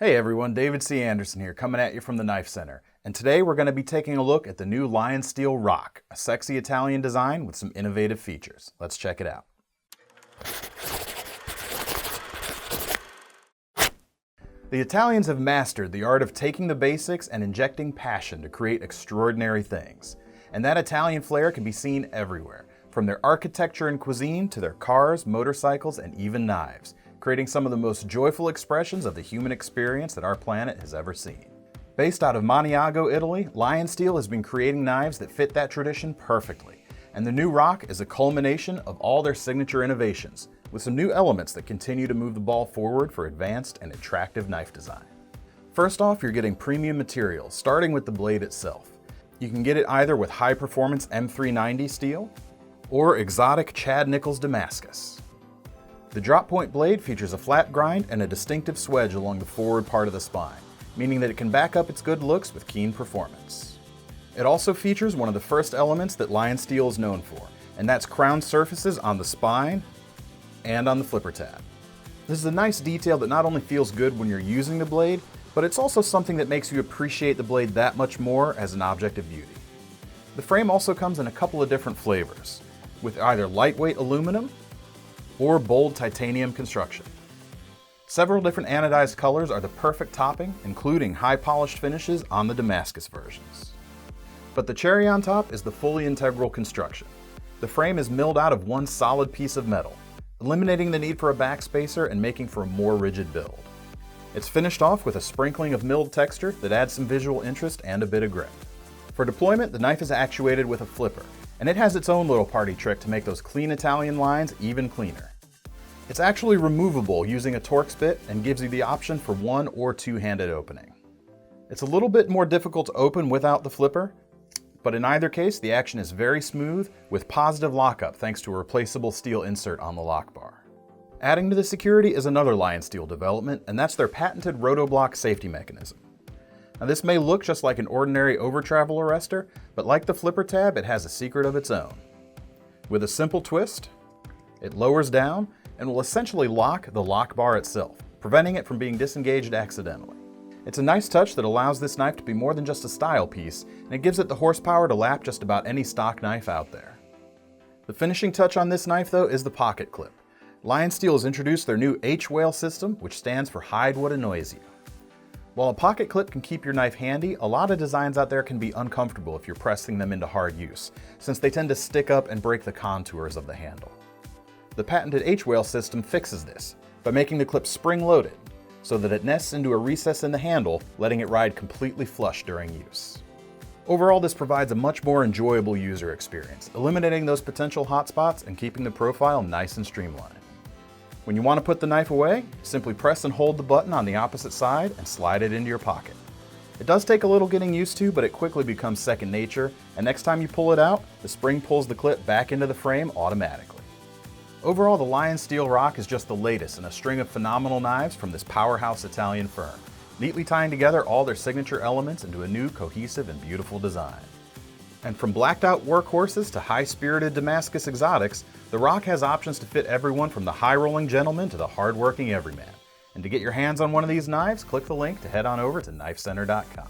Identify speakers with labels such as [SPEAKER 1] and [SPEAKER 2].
[SPEAKER 1] Hey everyone, David C. Anderson here, coming at you from the Knife Center. And today we're going to be taking a look at the new LionSteel ROK, a sexy Italian design with some innovative features. Let's check it out. The Italians have mastered the art of taking the basics and injecting passion to create extraordinary things. And that Italian flair can be seen everywhere, from their architecture and cuisine to their cars, motorcycles, and even knives, creating some of the most joyful expressions of the human experience that our planet has ever seen. Based out of Maniago, Italy, LionSteel has been creating knives that fit that tradition perfectly, and the new ROK is a culmination of all their signature innovations, with some new elements that continue to move the ball forward for advanced and attractive knife design. First off, you're getting premium materials, starting with the blade itself. You can get it either with high-performance M390 steel or exotic Chad Nichols Damascus. The drop point blade features a flat grind and a distinctive swedge along the forward part of the spine, meaning that it can back up its good looks with keen performance. It also features one of the first elements that LionSteel is known for, and that's crown surfaces on the spine and on the flipper tab. This is a nice detail that not only feels good when you're using the blade, but it's also something that makes you appreciate the blade that much more as an object of beauty. The frame also comes in a couple of different flavors, with either lightweight aluminum or bold titanium construction. Several different anodized colors are the perfect topping, including high polished finishes on the Damascus versions. But the cherry on top is the fully integral construction. The frame is milled out of one solid piece of metal, eliminating the need for a backspacer and making for a more rigid build. It's finished off with a sprinkling of milled texture that adds some visual interest and a bit of grip. For deployment, the knife is actuated with a flipper, and it has its own little party trick to make those clean Italian lines even cleaner. It's actually removable using a Torx bit and gives you the option for one or two-handed opening. It's a little bit more difficult to open without the flipper, but in either case the action is very smooth with positive lockup thanks to a replaceable steel insert on the lock bar. Adding to the security is another LionSteel development, and that's their patented Rotoblock safety mechanism. Now this may look just like an ordinary over-travel arrestor, but like the flipper tab, it has a secret of its own. With a simple twist, it lowers down and will essentially lock the lock bar itself, preventing it from being disengaged accidentally. It's a nice touch that allows this knife to be more than just a style piece, and it gives it the horsepower to lap just about any stock knife out there. The finishing touch on this knife, though, is the pocket clip. LionSteel has introduced their new H-Whale system, which stands for Hide What Annoys You. While a pocket clip can keep your knife handy, a lot of designs out there can be uncomfortable if you're pressing them into hard use, since they tend to stick up and break the contours of the handle. The patented H-Whale system fixes this by making the clip spring-loaded, so that it nests into a recess in the handle, letting it ride completely flush during use. Overall, this provides a much more enjoyable user experience, eliminating those potential hot spots and keeping the profile nice and streamlined. When you want to put the knife away, simply press and hold the button on the opposite side and slide it into your pocket. It does take a little getting used to, but it quickly becomes second nature, and next time you pull it out, the spring pulls the clip back into the frame automatically. Overall, the LionSteel ROK is just the latest in a string of phenomenal knives from this powerhouse Italian firm, neatly tying together all their signature elements into a new, cohesive, and beautiful design. And from blacked-out workhorses to high-spirited Damascus exotics, the ROK has options to fit everyone from the high-rolling gentleman to the hard-working everyman. And to get your hands on one of these knives, click the link to head on over to KnifeCenter.com.